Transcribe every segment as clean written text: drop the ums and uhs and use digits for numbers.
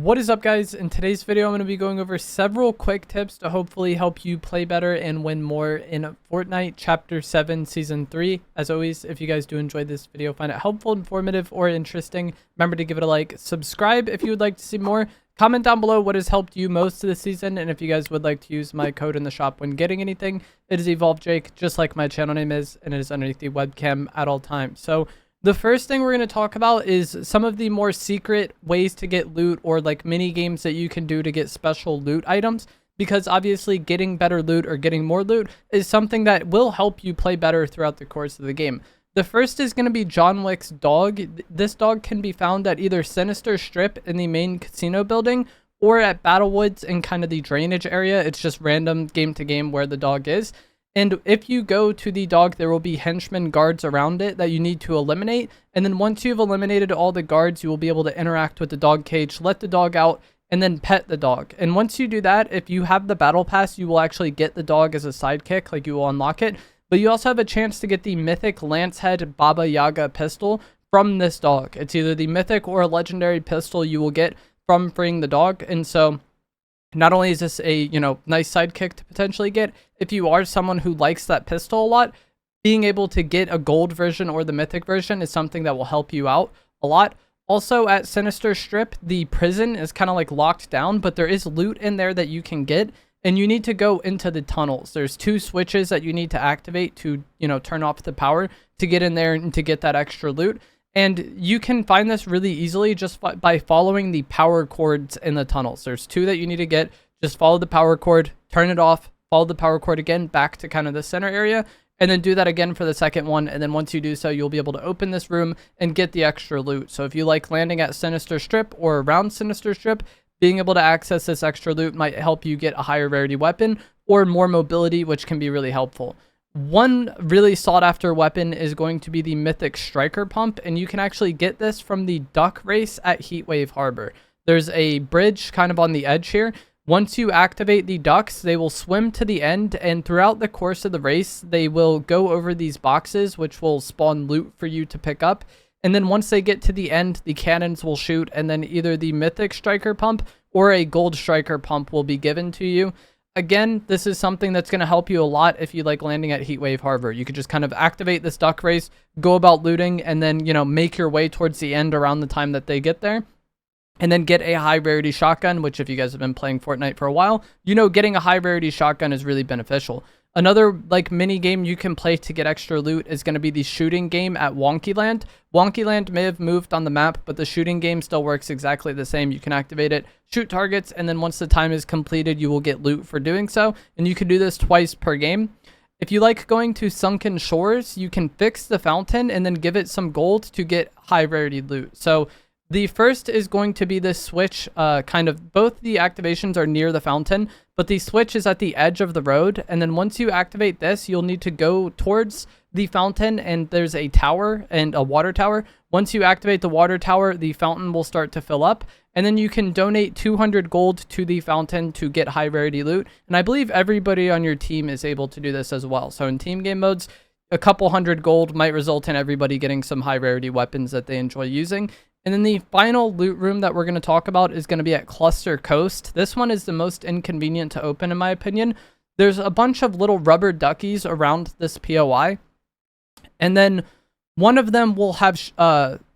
What is up, guys? In today's video, I'm going to be going over several quick tips to hopefully help you play better and win more in Fortnite Chapter 7 Season 3. As always, if you guys do enjoy this video, find it helpful, informative, or interesting, remember to give it a like, subscribe if you would like to see more, comment down below what has helped you most this season, and if you guys would like to use my code in the shop when getting anything, it is EvolveJake, just like my channel name is, and it is underneath the webcam at all times. So the first thing we're going to talk about is some of the more secret ways to get loot, or like mini games that you can do to get special loot items, because obviously getting better loot or getting more loot is something that will help you play better throughout the course of the game. The first is going to be John Wick's dog. This dog can be found at either Sinister Strip in the main casino building or at Battlewoods in kind of the drainage area. It's just random game to game where the dog is. And if you go to the dog, there will be henchmen guards around it that you need to eliminate. And then once you've eliminated all the guards, you will be able to interact with the dog cage, let the dog out, and then pet the dog. And once you do that, if you have the battle pass, you will actually get the dog as a sidekick, like you will unlock it. But you also have a chance to get the mythic Lancehead Baba Yaga pistol from this dog. It's either the mythic or a legendary pistol you will get from freeing the dog. And so not only is this a, nice sidekick to potentially get, if you are someone who likes that pistol a lot, being able to get a gold version or the mythic version is something that will help you out a lot. Also at Sinister Strip, the prison is kind of like locked down, but there is loot in there that you can get, and you need to go into the tunnels. There's 2 switches that you need to activate to, turn off the power to get in there and to get that extra loot. And you can find this really easily just by following the power cords in the tunnels. There's 2 that you need to get. Just follow the power cord, turn it off, follow the power cord again back to kind of the center area, and then do that again for the second one. And then once you do so, you'll be able to open this room and get the extra loot. So if you like landing at Sinister Strip or around Sinister Strip, being able to access this extra loot might help you get a higher rarity weapon or more mobility, which can be really helpful. One really sought after weapon is going to be the mythic striker pump, and you can actually get this from the duck race at Heatwave Harbor. There's a bridge kind of on the edge here. Once you activate the ducks, they will swim to the end, and throughout the course of the race, they will go over these boxes, which will spawn loot for you to pick up. And then once they get to the end, the cannons will shoot, and then either the mythic striker pump or a gold striker pump will be given to you. Again, this is something that's going to help you a lot if you like landing at Heatwave Harbor. You could just kind of activate this duck race, go about looting, and then, make your way towards the end around the time that they get there. And then get a high rarity shotgun, which if you guys have been playing Fortnite for a while, getting a high rarity shotgun is really beneficial. Another mini game you can play to get extra loot is going to be the shooting game at Wonkyland. Wonkyland may have moved on the map, but the shooting game still works exactly the same. You can activate it, shoot targets, and then once the time is completed, you will get loot for doing so. And you can do this twice per game. If you like going to Sunken Shores, you can fix the fountain and then give it some gold to get high rarity loot. So the first is going to be this switch, both the activations are near the fountain, but the switch is at the edge of the road. And then once you activate this, you'll need to go towards the fountain, and there's a tower and a water tower. Once you activate the water tower, the fountain will start to fill up, and then you can donate 200 gold to the fountain to get high rarity loot. And I believe everybody on your team is able to do this as well. So in team game modes, a couple hundred gold might result in everybody getting some high rarity weapons that they enjoy using. And then the final loot room that we're going to talk about is going to be at Cluster Coast. This one is the most inconvenient to open, in my opinion. There's a bunch of little rubber duckies around this POI. And then one of them will have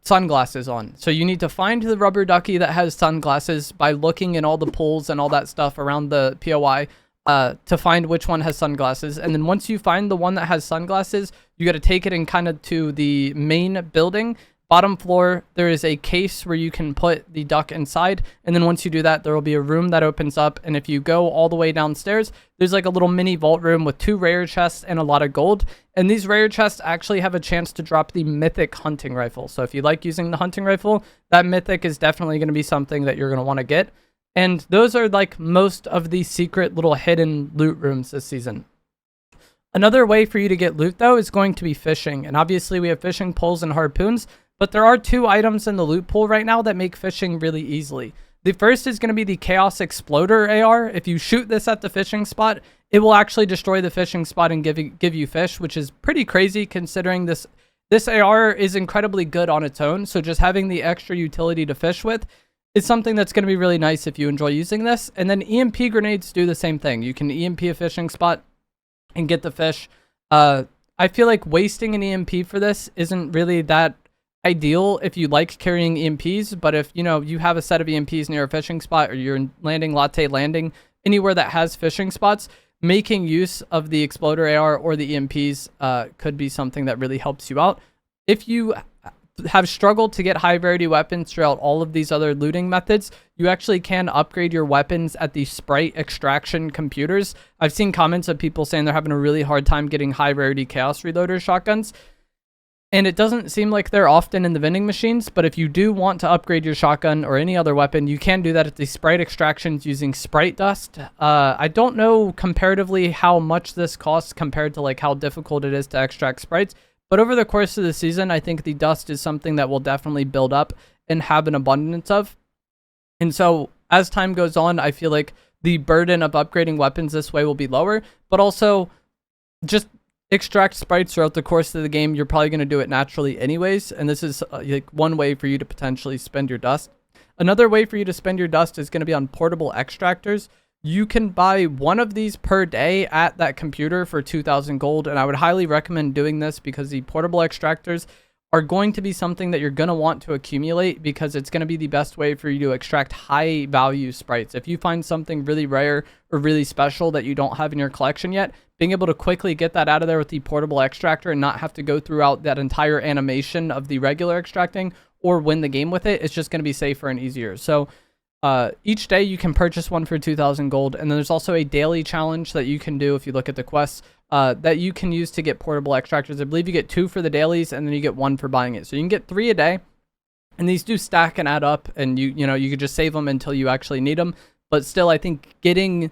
sunglasses on. So you need to find the rubber ducky that has sunglasses by looking in all the pools and all that stuff around the POI to find which one has sunglasses. And then once you find the one that has sunglasses, you got to take it and kind of to the main building. Bottom floor, there is a case where you can put the duck inside, and then once you do that, there will be a room that opens up, and if you go all the way downstairs, there's like a little mini vault room with 2 rare chests and a lot of gold, and these rare chests actually have a chance to drop the mythic hunting rifle. So if you like using the hunting rifle, that mythic is definitely going to be something that you're going to want to get, and those are like most of the secret little hidden loot rooms this season. Another way for you to get loot, though, is going to be fishing, and obviously we have fishing poles and harpoons, but there are 2 items in the loot pool right now that make fishing really easily. The first is going to be the Chaos Exploder AR. If you shoot this at the fishing spot, it will actually destroy the fishing spot and give you fish, which is pretty crazy considering this AR is incredibly good on its own. So just having the extra utility to fish with is something that's going to be really nice if you enjoy using this. And then EMP grenades do the same thing. You can EMP a fishing spot and get the fish. I feel like wasting an EMP for this isn't really that ideal if you like carrying EMPs, but if you have a set of EMPs near a fishing spot, or you're landing latte landing anywhere that has fishing spots, making use of the exploder AR or the EMPs could be something that really helps you out. If you have struggled to get high rarity weapons throughout all of these other looting methods, you actually can upgrade your weapons at the sprite extraction computers. I've seen comments of people saying they're having a really hard time getting high rarity chaos reloader shotguns, and it doesn't seem like they're often in the vending machines. But if you do want to upgrade your shotgun or any other weapon, you can do that at the sprite extractions using sprite dust. I don't know comparatively how much this costs compared to like how difficult it is to extract sprites, but over the course of the season, I think the dust is something that will definitely build up and have an abundance of. And so as time goes on, I feel like the burden of upgrading weapons this way will be lower, but also just extract sprites throughout the course of the game. You're probably going to do it naturally anyways. And this is like one way for you to potentially spend your dust. Another way for you to spend your dust is going to be on portable extractors. You can buy one of these per day at that computer for 2,000 gold, and I would highly recommend doing this because the portable extractors are going to be something that you're going to want to accumulate, because it's going to be the best way for you to extract high value sprites. If you find something really rare or really special that you don't have in your collection yet, being able to quickly get that out of there with the portable extractor and not have to go throughout that entire animation of the regular extracting or win the game with it, it's just going to be safer and easier. So each day you can purchase one for 2,000 gold, and then there's also a daily challenge that you can do if you look at the quests that you can use to get portable extractors. I believe you get 2 for the dailies, and then you get 1 for buying it. So you can get 3 a day, and these do stack and add up, and you could just save them until you actually need them. But still, I think getting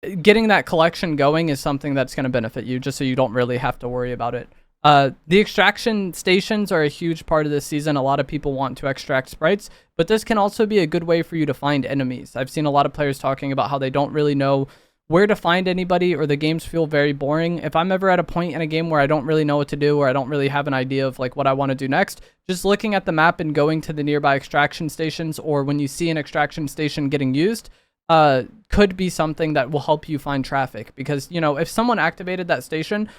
that collection going is something that's going to benefit you, just so you don't really have to worry about it. The extraction stations are a huge part of this season. A lot of people want to extract sprites, but this can also be a good way for you to find enemies. I've seen a lot of players talking about how they don't really know where to find anybody, or the games feel very boring. If I'm ever at a point in a game where I don't really know what to do, or I don't really have an idea of like what I want to do next, just looking at the map and going to the nearby extraction stations, or when you see an extraction station getting used, could be something that will help you find traffic. Because, if someone activated that station,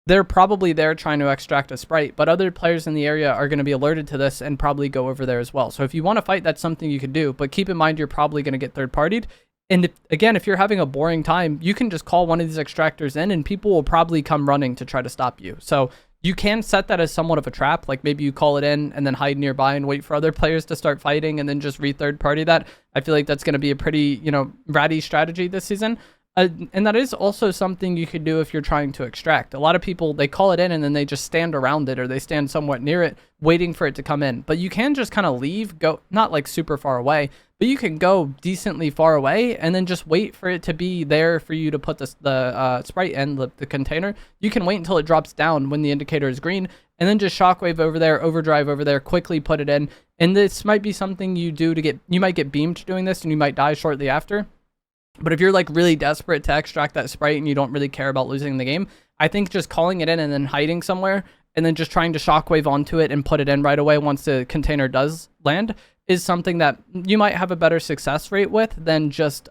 they're probably there trying to extract a sprite, but other players in the area are going to be alerted to this and probably go over there as well. So if you want to fight, that's something you could do, but keep in mind you're probably going to get third-partied. And if you're having a boring time, you can just call one of these extractors in, and people will probably come running to try to stop you. So you can set that as somewhat of a trap. Like maybe you call it in and then hide nearby and wait for other players to start fighting and then just re-third-party that. I feel like that's going to be a pretty, ratty strategy this season. And that is also something you could do if you're trying to extract. A lot of people, they call it in and then they just stand around it, or they stand somewhat near it waiting for it to come in. But you can just kind of leave, go not like super far away, but you can go decently far away and then just wait for it to be there for you to put the sprite in the container. You can wait until it drops down when the indicator is green, and then just shockwave over there, overdrive over there, quickly put it in. And this might be something you do you might get beamed doing this and you might die shortly after. But if you're like really desperate to extract that sprite and you don't really care about losing the game, I think just calling it in and then hiding somewhere and then just trying to shockwave onto it and put it in right away once the container does land is something that you might have a better success rate with than just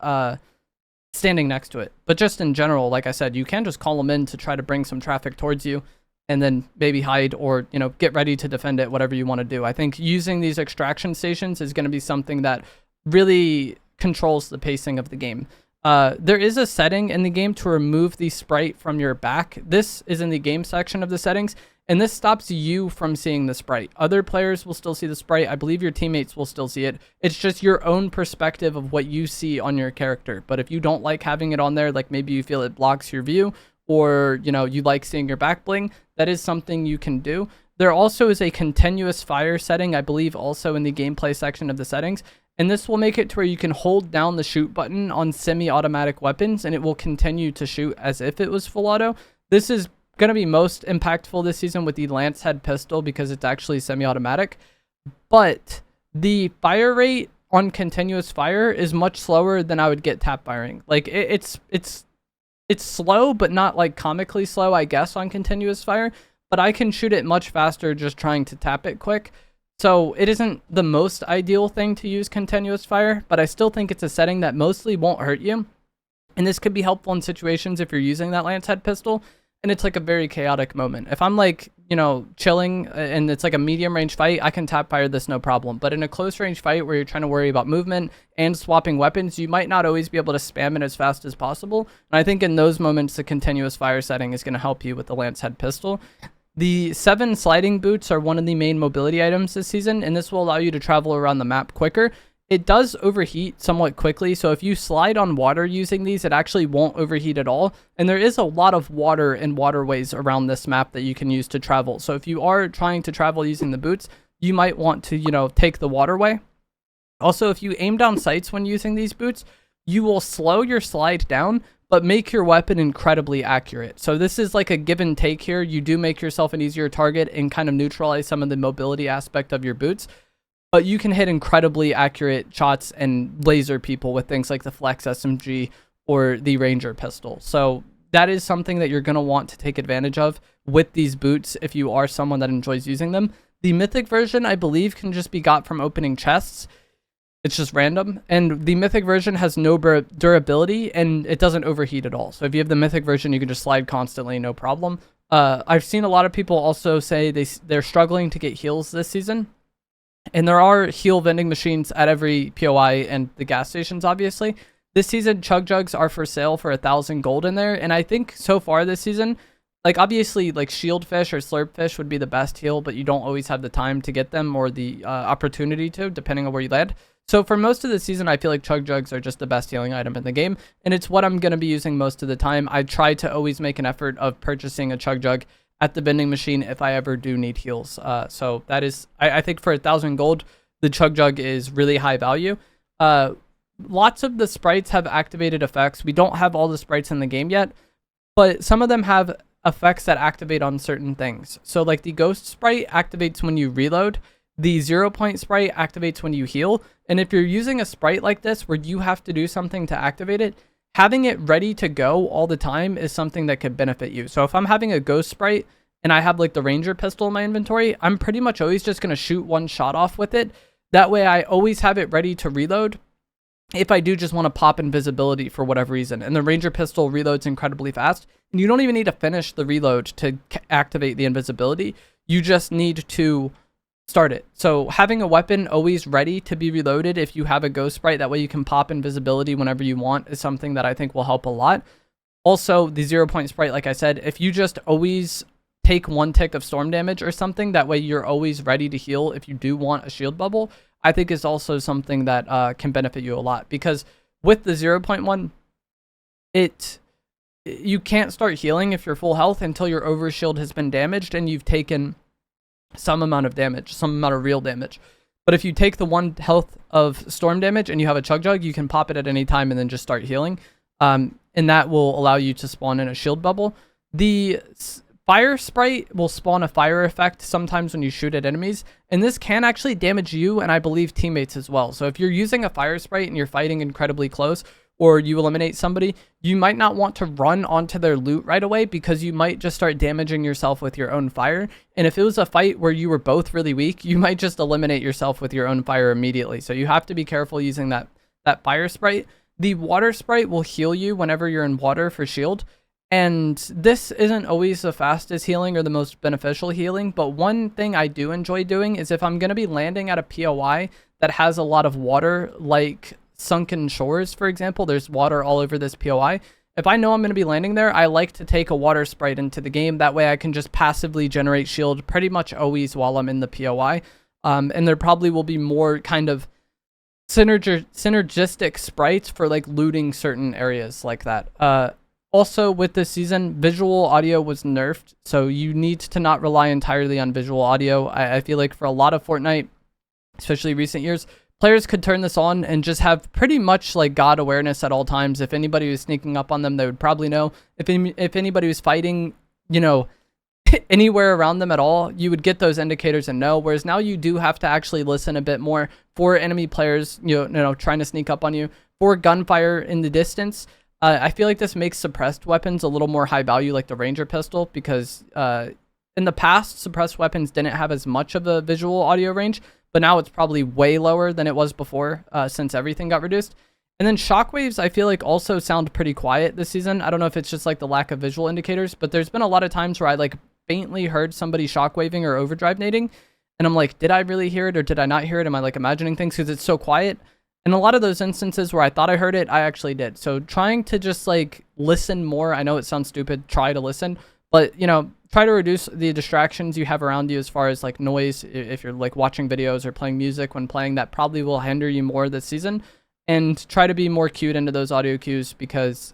standing next to it. But just in general, like I said, you can just call them in to try to bring some traffic towards you and then maybe hide, or get ready to defend it, whatever you want to do. I think using these extraction stations is going to be something that really controls the pacing of the game. There is a setting in the game to remove the sprite from your back. This is in the game section of the settings, and this stops you from seeing the sprite. Other players will still see the sprite. I believe your teammates will still see it. It's just your own perspective of what you see on your character. But if you don't like having it on there, like maybe you feel it blocks your view, or you like seeing your back bling, that is something you can do. There also is a continuous fire setting, I believe, also in the gameplay section of the settings. And this will make it to where you can hold down the shoot button on semi-automatic weapons, and it will continue to shoot as if it was full auto. This is going to be most impactful this season with the lance head pistol because it's actually semi-automatic. But the fire rate on continuous fire is much slower than I would get tap firing. Like it's slow, but not like comically slow, I guess, on continuous fire. But I can shoot it much faster just trying to tap it quick. So it isn't the most ideal thing to use continuous fire, but I still think it's a setting that mostly won't hurt you. And this could be helpful in situations if you're using that lance head pistol and it's like a very chaotic moment. If I'm like, you know, chilling and it's like a medium range fight, I can tap fire this no problem. But in a close range fight where you're trying to worry about movement and swapping weapons, you might not always be able to spam it as fast as possible. And I think in those moments, the continuous fire setting is going to help you with the lance head pistol. The 7 sliding boots are one of the main mobility items this season, and this will allow you to travel around the map quicker. It does overheat somewhat quickly, so if you slide on water using these, it actually won't overheat at all. And there is a lot of water and waterways around this map that you can use to travel. So if you are trying to travel using the boots, you might want to, you know, take the waterway. Also, if you aim down sights when using these boots, you will slow your slide down, but make your weapon incredibly accurate. So this is like a give and take here. You do make yourself an easier target and kind of neutralize some of the mobility aspect of your boots. But you can hit incredibly accurate shots and laser people with things like the Flex SMG or the Ranger pistol. So that is something that you're going to want to take advantage of with these boots if you are someone that enjoys using them. The Mythic version, I believe, can just be got from opening chests. It's just random. And the Mythic version has no durability and it doesn't overheat at all. So if you have the Mythic version, you can just slide constantly, no problem. I've seen a lot of people also say they're struggling to get heals this season. And there are heal vending machines at every POI and the gas stations, obviously. This season, Chug Jugs are for sale for 1,000 gold in there. And I think so far this season, like obviously like shield fish or slurp fish would be the best heal, but you don't always have the time to get them or the opportunity to, depending on where you land. So for most of the season, I feel like Chug Jugs are just the best healing item in the game. And it's what I'm going to be using most of the time. I try to always make an effort of purchasing a Chug Jug at the vending machine if I ever do need heals. So that is, I think for 1,000 gold, the Chug Jug is really high value. Lots of the sprites have activated effects. We don't have all the sprites in the game yet, but some of them have effects that activate on certain things. So like the Ghost sprite activates when you reload. The 0 point sprite activates when you heal. And if you're using a sprite like this where you have to do something to activate it, having it ready to go all the time is something that could benefit you. So if I'm having a Ghost sprite and I have like the Ranger pistol in my inventory, I'm pretty much always just going to shoot one shot off with it. That way I always have it ready to reload if I do just want to pop invisibility for whatever reason. And the Ranger pistol reloads incredibly fast. And you don't even need to finish the reload to activate the invisibility. You just need to start it. So having a weapon always ready to be reloaded if you have a Ghost sprite, that way you can pop invisibility whenever you want, is something that I think will help a lot. Also, the 0 point sprite, like I said, if you just always take 1 tick of storm damage or something, that way you're always ready to heal if you do want a shield bubble, I think is also something that can benefit you a lot. Because with the 0.1, you can't start healing if you're full health until your overshield has been damaged and you've taken some amount of damage, some amount of real damage. But if you take the 1 health of storm damage and you have a Chug Jug, you can pop it at any time and then just start healing. And that will allow you to spawn in a shield bubble. The fire sprite will spawn a fire effect sometimes when you shoot at enemies. And this can actually damage you and I believe teammates as well. So if you're using a fire sprite and you're fighting incredibly close, or you eliminate somebody, you might not want to run onto their loot right away because you might just start damaging yourself with your own fire. And if it was a fight where you were both really weak, you might just eliminate yourself with your own fire immediately. So you have to be careful using that fire sprite. The water sprite will heal you whenever you're in water for shield. And this isn't always the fastest healing or the most beneficial healing, but one thing I do enjoy doing is if I'm going to be landing at a POI that has a lot of water, like Sunken Shores, for example, there's water all over this POI. If I know I'm going to be landing there, I like to take a water sprite into the game. That way I can just passively generate shield pretty much always while I'm in the POI. And there probably will be more kind of synergistic sprites for like looting certain areas like that. Also with this season, visual audio was nerfed. So you need to not rely entirely on visual audio. I feel like for a lot of Fortnite, especially recent years, players could turn this on and just have pretty much like God awareness at all times. If anybody was sneaking up on them, they would probably know. If anybody was fighting, you know, anywhere around them at all, you would get those indicators and know. Whereas now you do have to actually listen a bit more for enemy players, you know, trying to sneak up on you, for gunfire in the distance. I feel like this makes suppressed weapons a little more high value, like the Ranger pistol, because in the past, suppressed weapons didn't have as much of a visual audio range, but now it's probably way lower than it was before, since everything got reduced. And then shockwaves, I feel like also sound pretty quiet this season. I don't know if it's just like the lack of visual indicators, but there's been a lot of times where I like faintly heard somebody shockwaving or overdrive nading, and I'm like, did I really hear it or did I not hear it? Am I like imagining things because it's so quiet? And a lot of those instances where I thought I heard it, I actually did. So trying to just like listen more. I know it sounds stupid, try to listen, but you know, try to reduce the distractions you have around you as far as like noise. If you're like watching videos or playing music when playing, that probably will hinder you more this season. And try to be more cued into those audio cues, because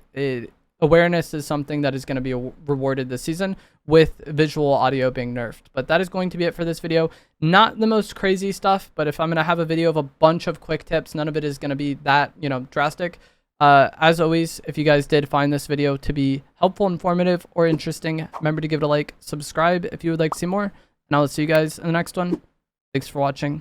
awareness is something that is going to be rewarded this season with visual audio being nerfed. But that is going to be it for this video. Not the most crazy stuff, but if I'm going to have a video of a bunch of quick tips, none of it is going to be that, you know, drastic. As always, if you guys did find this video to be helpful, informative, or interesting, remember to give it a like, subscribe if you would like to see more, and I will see you guys in the next one. Thanks for watching.